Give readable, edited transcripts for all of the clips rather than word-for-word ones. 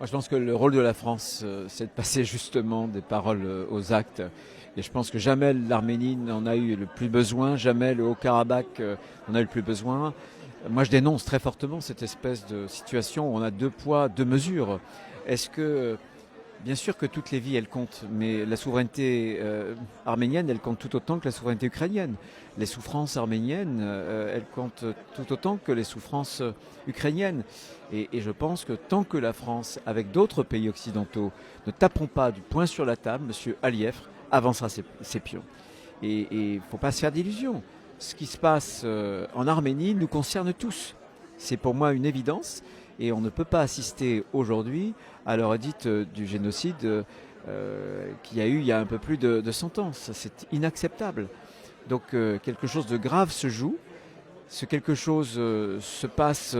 Moi, je pense que le rôle de la France, c'est de passer justement des paroles aux actes. Et je pense que jamais l'Arménie n'en a eu le plus besoin, jamais le Haut-Karabakh n'en a eu le plus besoin. Moi, je dénonce très fortement cette espèce de situation où on a deux poids, deux mesures. Est-ce que, bien sûr que toutes les vies, elles comptent, mais la souveraineté arménienne, elle compte tout autant que la souveraineté ukrainienne. Les souffrances arméniennes, elles comptent tout autant que les souffrances ukrainiennes. Et je pense que tant que la France, avec d'autres pays occidentaux, ne taperont pas du poing sur la table, M. Aliyev avancera ses pions. Et il ne faut pas se faire d'illusions. Ce qui se passe en Arménie nous concerne tous. C'est pour moi une évidence. Et on ne peut pas assister aujourd'hui à l'heure dite du génocide qu'il y a eu il y a un peu plus de 100 ans. C'est inacceptable. Donc quelque chose de grave se joue. Ce quelque chose se passe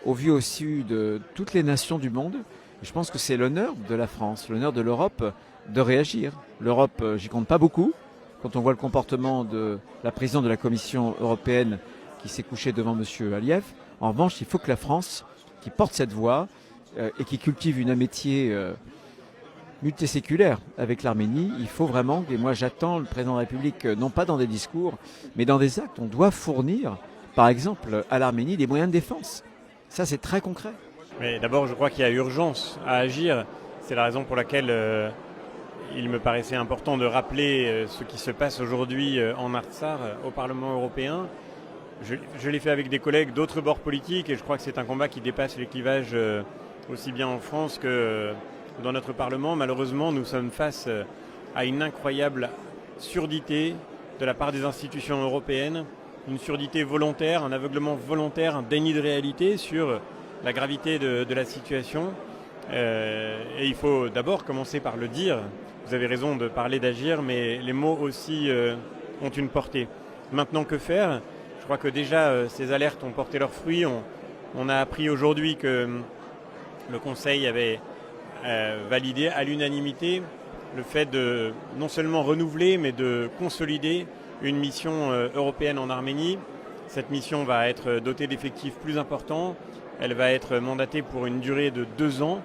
au vu aussi de toutes les nations du monde. Et je pense que c'est l'honneur de la France, l'honneur de l'Europe de réagir. L'Europe, j'y compte pas beaucoup. Quand on voit le comportement de la présidente de la Commission européenne qui s'est couchée devant M. Aliyev, en revanche, il faut que la France, qui porte cette voix et qui cultive une amitié multiséculaire avec l'Arménie, il faut vraiment, et moi j'attends le président de la République, non pas dans des discours, mais dans des actes. On doit fournir, par exemple, à l'Arménie des moyens de défense. Ça, c'est très concret. Mais d'abord, je crois qu'il y a urgence à agir. C'est la raison pour laquelle il me paraissait important de rappeler ce qui se passe aujourd'hui en Artsakh au Parlement européen. Je l'ai fait avec des collègues d'autres bords politiques et je crois que c'est un combat qui dépasse les clivages aussi bien en France que dans notre Parlement. Malheureusement, nous sommes face à une incroyable surdité de la part des institutions européennes, une surdité volontaire, un aveuglement volontaire, un déni de réalité sur la gravité de la situation. Et il faut d'abord commencer par le dire. Vous avez raison de parler d'agir, mais les mots aussi ont une portée. Maintenant, que faire ? Je crois que déjà ces alertes ont porté leurs fruits. On a appris aujourd'hui que le Conseil avait validé à l'unanimité le fait de non seulement renouveler, mais de consolider une mission européenne en Arménie. Cette mission va être dotée d'effectifs plus importants. Elle va être mandatée pour une durée de 2 ans.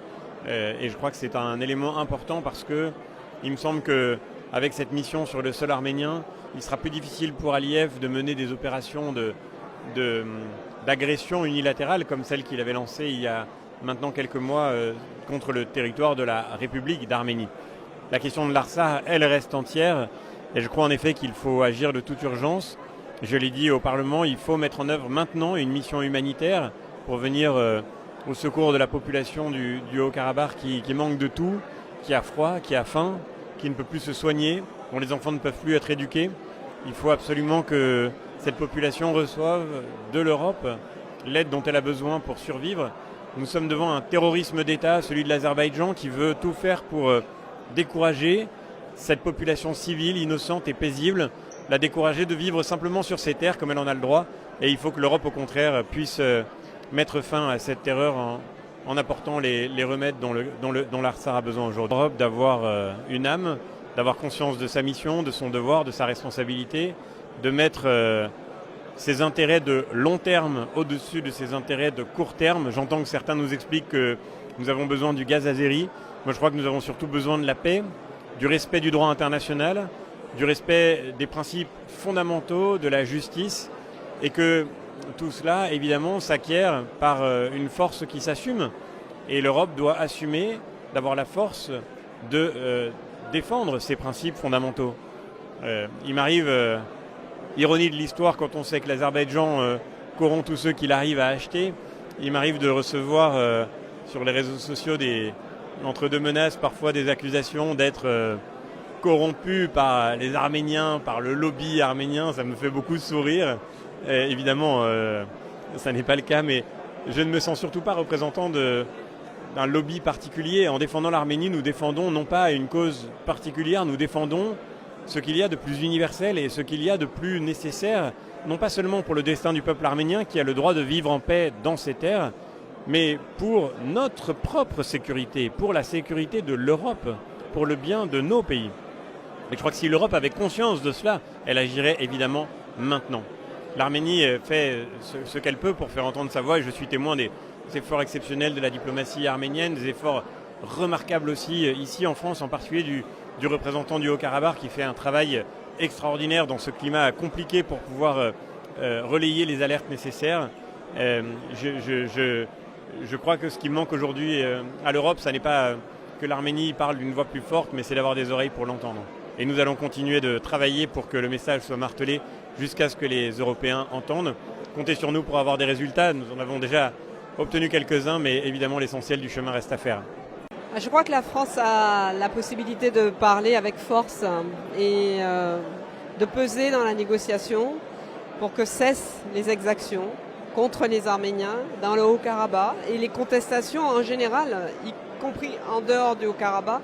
Et je crois que c'est un élément important parce que il me semble qu'avec cette mission sur le sol arménien, il sera plus difficile pour Aliyev de mener des opérations d'agression unilatérale comme celle qu'il avait lancée il y a maintenant quelques mois contre le territoire de la République d'Arménie. La question de l'Artsakh, elle reste entière et je crois en effet qu'il faut agir de toute urgence. Je l'ai dit au Parlement, il faut mettre en œuvre maintenant une mission humanitaire pour venir au secours de la population du Haut-Karabakh qui manque de tout, qui a froid, qui a faim, qui ne peut plus se soigner, dont les enfants ne peuvent plus être éduqués. Il faut absolument que cette population reçoive de l'Europe l'aide dont elle a besoin pour survivre. Nous sommes devant un terrorisme d'État, celui de l'Azerbaïdjan, qui veut tout faire pour décourager cette population civile, innocente et paisible, la décourager de vivre simplement sur ses terres comme elle en a le droit. Et il faut que l'Europe, au contraire, puisse mettre fin à cette terreur en apportant les remèdes dont l'Artsakh a besoin aujourd'hui. L'Europe d'avoir une âme, d'avoir conscience de sa mission, de son devoir, de sa responsabilité, de mettre ses intérêts de long terme au-dessus de ses intérêts de court terme. J'entends que certains nous expliquent que nous avons besoin du gaz azéri. Moi, je crois que nous avons surtout besoin de la paix, du respect du droit international, du respect des principes fondamentaux de la justice et que tout cela, évidemment, s'acquiert par une force qui s'assume. Et l'Europe doit assumer d'avoir la force de défendre ces principes fondamentaux. Il m'arrive, ironie de l'histoire, quand on sait que l'Azerbaïdjan corrompt tous ceux qu'il arrive à acheter, il m'arrive de recevoir sur les réseaux sociaux entre deux menaces, parfois des accusations d'être corrompu par les Arméniens, par le lobby arménien. Ça me fait beaucoup sourire. Évidemment, ça n'est pas le cas, mais je ne me sens surtout pas représentant d'un lobby particulier. En défendant l'Arménie, nous défendons non pas une cause particulière, nous défendons ce qu'il y a de plus universel et ce qu'il y a de plus nécessaire, non pas seulement pour le destin du peuple arménien qui a le droit de vivre en paix dans ses terres, mais pour notre propre sécurité, pour la sécurité de l'Europe, pour le bien de nos pays. Et je crois que si l'Europe avait conscience de cela, elle agirait évidemment maintenant. L'Arménie fait ce qu'elle peut pour faire entendre sa voix et je suis témoin des efforts exceptionnels de la diplomatie arménienne, des efforts remarquables aussi ici en France, en particulier du représentant du Haut-Karabakh qui fait un travail extraordinaire dans ce climat compliqué pour pouvoir relayer les alertes nécessaires. Je crois que ce qui manque aujourd'hui à l'Europe, ça n'est pas que l'Arménie parle d'une voix plus forte, mais c'est d'avoir des oreilles pour l'entendre. Et nous allons continuer de travailler pour que le message soit martelé jusqu'à ce que les Européens entendent. Comptez sur nous pour avoir des résultats. Nous en avons déjà obtenu quelques-uns, mais évidemment l'essentiel du chemin reste à faire. Je crois que la France a la possibilité de parler avec force et de peser dans la négociation pour que cessent les exactions contre les Arméniens dans le Haut-Karabakh et les contestations en général, y compris en dehors du Haut-Karabakh,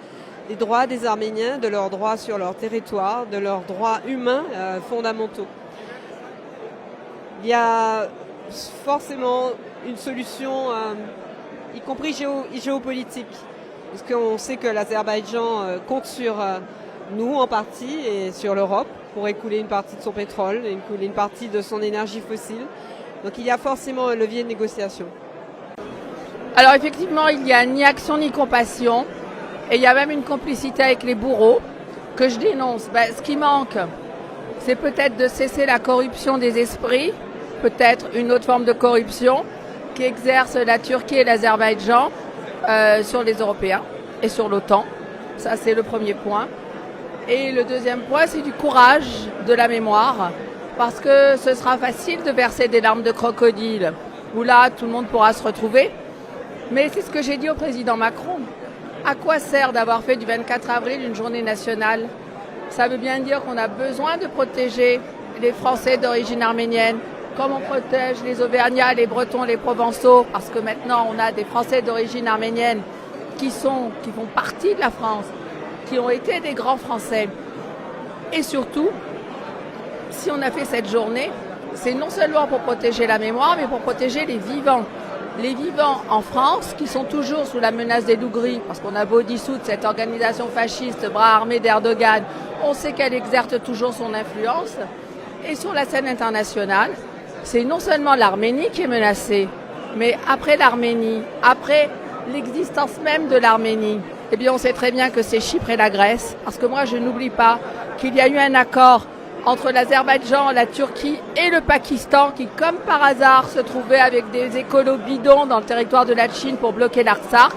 des droits des Arméniens, de leurs droits sur leur territoire, de leurs droits humains fondamentaux. Il y a forcément une solution, y compris géopolitique, parce qu'on sait que l'Azerbaïdjan compte sur nous en partie et sur l'Europe pour écouler une partie de son pétrole, écouler une partie de son énergie fossile. Donc il y a forcément un levier de négociation. Alors effectivement, il n'y a ni action ni compassion. Et il y a même une complicité avec les bourreaux que je dénonce. Ce qui manque, c'est peut-être de cesser la corruption des esprits, peut-être une autre forme de corruption qui exerce la Turquie et l'Azerbaïdjan sur les Européens et sur l'OTAN. Ça, c'est le premier point. Et le deuxième point, c'est du courage, de la mémoire, parce que ce sera facile de verser des larmes de crocodile, où là, tout le monde pourra se retrouver. Mais c'est ce que j'ai dit au président Macron. À quoi sert d'avoir fait du 24 avril une journée nationale? Ça veut bien dire qu'on a besoin de protéger les Français d'origine arménienne, comme on protège les Auvergnats, les Bretons, les Provençaux, parce que maintenant on a des Français d'origine arménienne qui font partie de la France, qui ont été des grands Français. Et surtout, si on a fait cette journée, c'est non seulement pour protéger la mémoire, mais pour protéger les vivants. Les vivants en France, qui sont toujours sous la menace des loups gris, parce qu'on a beau dissoudre cette organisation fasciste, bras armés d'Erdogan, on sait qu'elle exerce toujours son influence. Et sur la scène internationale, c'est non seulement l'Arménie qui est menacée, mais après l'Arménie, après l'existence même de l'Arménie, eh bien on sait très bien que c'est Chypre et la Grèce, parce que moi je n'oublie pas qu'il y a eu un accord entre l'Azerbaïdjan, la Turquie et le Pakistan qui, comme par hasard, se trouvaient avec des écolos bidons dans le territoire de la Chine pour bloquer l'Artsakh,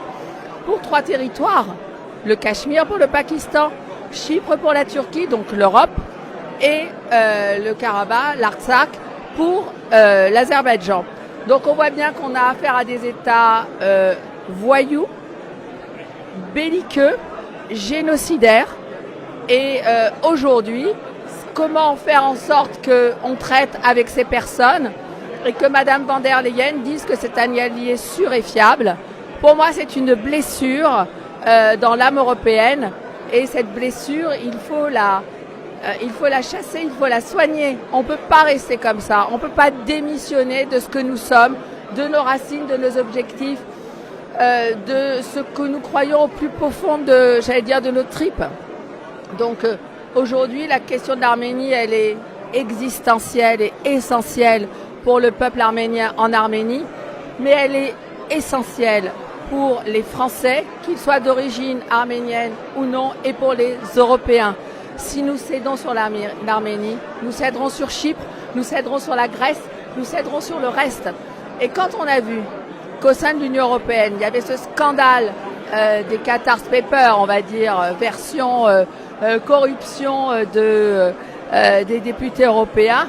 pour 3 territoires. Le Cachemire pour le Pakistan, Chypre pour la Turquie, donc l'Europe, et le Karabakh, l'Artsakh, pour l'Azerbaïdjan. Donc on voit bien qu'on a affaire à des États voyous, belliqueux, génocidaires, et aujourd'hui, comment faire en sorte qu'on traite avec ces personnes et que Mme van der Leyen dise que c'est un allié sûr et fiable. Pour moi, c'est une blessure dans l'âme européenne et cette blessure, il faut la chasser, il faut la soigner. On ne peut pas rester comme ça, on ne peut pas démissionner de ce que nous sommes, de nos racines, de nos objectifs, de ce que nous croyons au plus profond de nos tripes. Donc, aujourd'hui, la question de l'Arménie, elle est existentielle et essentielle pour le peuple arménien en Arménie, mais elle est essentielle pour les Français, qu'ils soient d'origine arménienne ou non, et pour les Européens. Si nous cédons sur l'Arménie, nous céderons sur Chypre, nous céderons sur la Grèce, nous céderons sur le reste. Et quand on a vu qu'au sein de l'Union européenne, il y avait ce scandale des Qatar Papers, on va dire, version corruption des députés européens,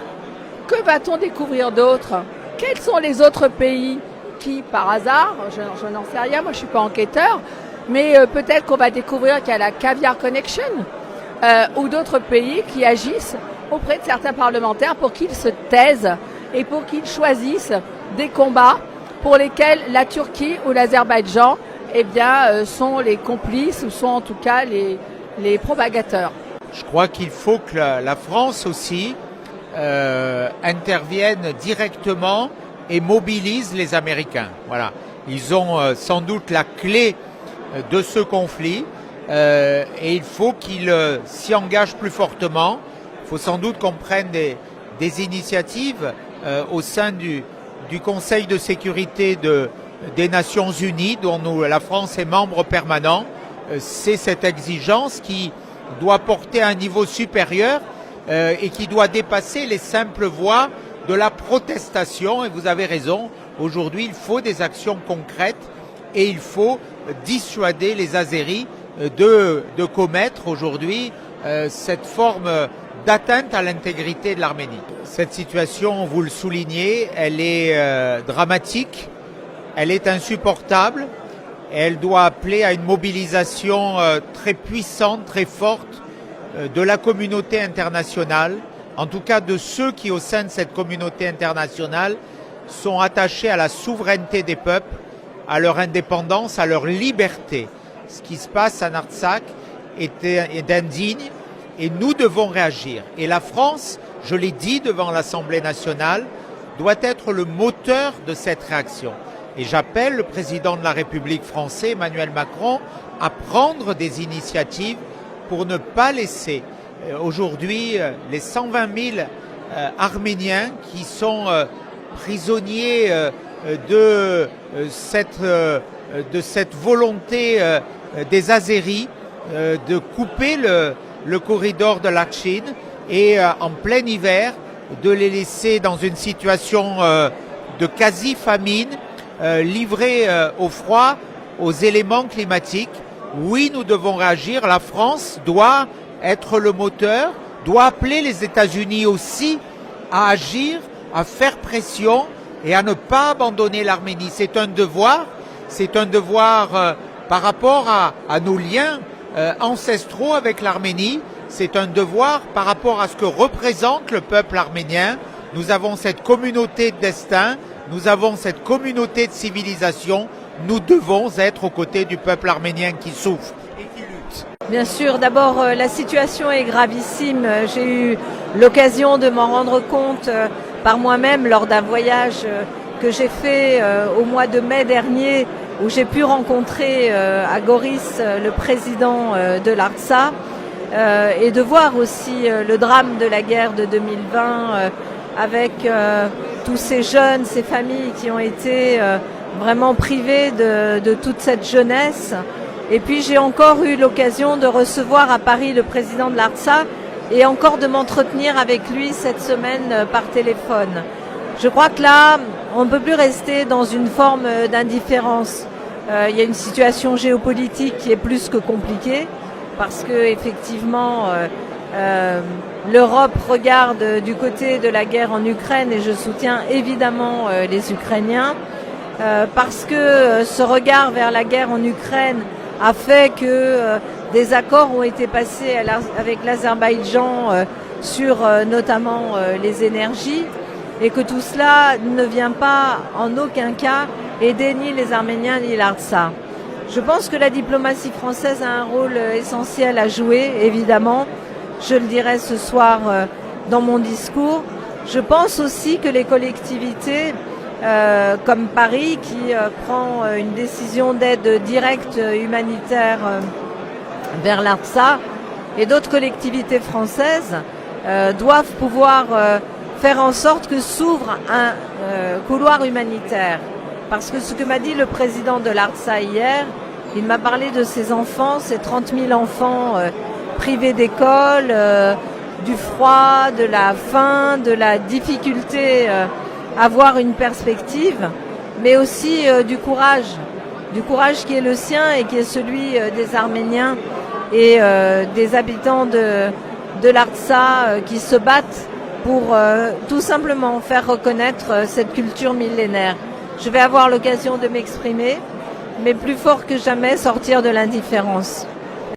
que va-t-on découvrir d'autre? Quels sont les autres pays qui, par hasard, je n'en sais rien, moi je ne suis pas enquêteur, mais peut-être qu'on va découvrir qu'il y a la Caviar Connection ou d'autres pays qui agissent auprès de certains parlementaires pour qu'ils se taisent et pour qu'ils choisissent des combats pour lesquels la Turquie ou l'Azerbaïdjan sont les complices ou sont en tout cas les propagateurs. Je crois qu'il faut que la France aussi intervienne directement et mobilise les Américains. Voilà. Ils ont sans doute la clé de ce conflit et il faut qu'ils s'y engagent plus fortement. Il faut sans doute qu'on prenne des initiatives au sein du Conseil de sécurité de des Nations Unies, dont la France est membre permanent. C'est cette exigence qui doit porter à un niveau supérieur et qui doit dépasser les simples voies de la protestation. Et vous avez raison, aujourd'hui il faut des actions concrètes et il faut dissuader les Azéris de commettre aujourd'hui cette forme d'atteinte à l'intégrité de l'Arménie. Cette situation, vous le soulignez, elle est dramatique, elle est insupportable, et elle doit appeler à une mobilisation très puissante, très forte de la communauté internationale, en tout cas de ceux qui, au sein de cette communauté internationale, sont attachés à la souveraineté des peuples, à leur indépendance, à leur liberté. Ce qui se passe à Artsakh est indigne et nous devons réagir. Et la France, je l'ai dit devant l'Assemblée nationale, doit être le moteur de cette réaction. Et j'appelle le président de la République français, Emmanuel Macron, à prendre des initiatives pour ne pas laisser aujourd'hui les 120 000 Arméniens qui sont prisonniers de cette volonté des Azéris de couper le corridor de Latchin et en plein hiver de les laisser dans une situation de quasi-famine, livrés au froid, aux éléments climatiques. Oui, nous devons réagir. La France doit être le moteur, doit appeler les États-Unis aussi à agir, à faire pression et à ne pas abandonner l'Arménie. C'est un devoir par rapport à nos liens ancestraux avec l'Arménie. C'est un devoir par rapport à ce que représente le peuple arménien. Nous avons cette communauté de destin, nous avons cette communauté de civilisation. Nous devons être aux côtés du peuple arménien qui souffre et qui lutte. Bien sûr, d'abord la situation est gravissime. J'ai eu l'occasion de m'en rendre compte par moi-même lors d'un voyage que j'ai fait au mois de mai dernier, où j'ai pu rencontrer à Goris le président de l'Artsakh et de voir aussi le drame de la guerre de 2020 avec tous ces jeunes, ces familles qui ont été vraiment privées de toute cette jeunesse. Et puis j'ai encore eu l'occasion de recevoir à Paris le président de l'Artsakh et encore de m'entretenir avec lui cette semaine par téléphone. Je crois que là, on ne peut plus rester dans une forme d'indifférence. Il y a une situation géopolitique qui est plus que compliquée parce que effectivement l'Europe regarde du côté de la guerre en Ukraine et je soutiens évidemment les Ukrainiens parce que ce regard vers la guerre en Ukraine a fait que des accords ont été passés avec l'Azerbaïdjan sur notamment les énergies et que tout cela ne vient pas en aucun cas aider ni les Arméniens ni l'Artsakh. Je pense que la diplomatie française a un rôle essentiel à jouer, évidemment. Je le dirai ce soir dans mon discours. Je pense aussi que les collectivités, comme Paris, qui prend une décision d'aide directe humanitaire vers l'Artsakh, et d'autres collectivités françaises doivent pouvoir faire en sorte que s'ouvre un couloir humanitaire. Parce que ce que m'a dit le président de l'Artsakh hier, il m'a parlé de ses enfants, ces 30 000 enfants privés d'école, du froid, de la faim, de la difficulté à voir une perspective, mais aussi du courage qui est le sien et qui est celui des Arméniens et des habitants de l'Artsakh qui se battent pour tout simplement faire reconnaître cette culture millénaire. Je vais avoir l'occasion de m'exprimer, mais plus fort que jamais sortir de l'indifférence.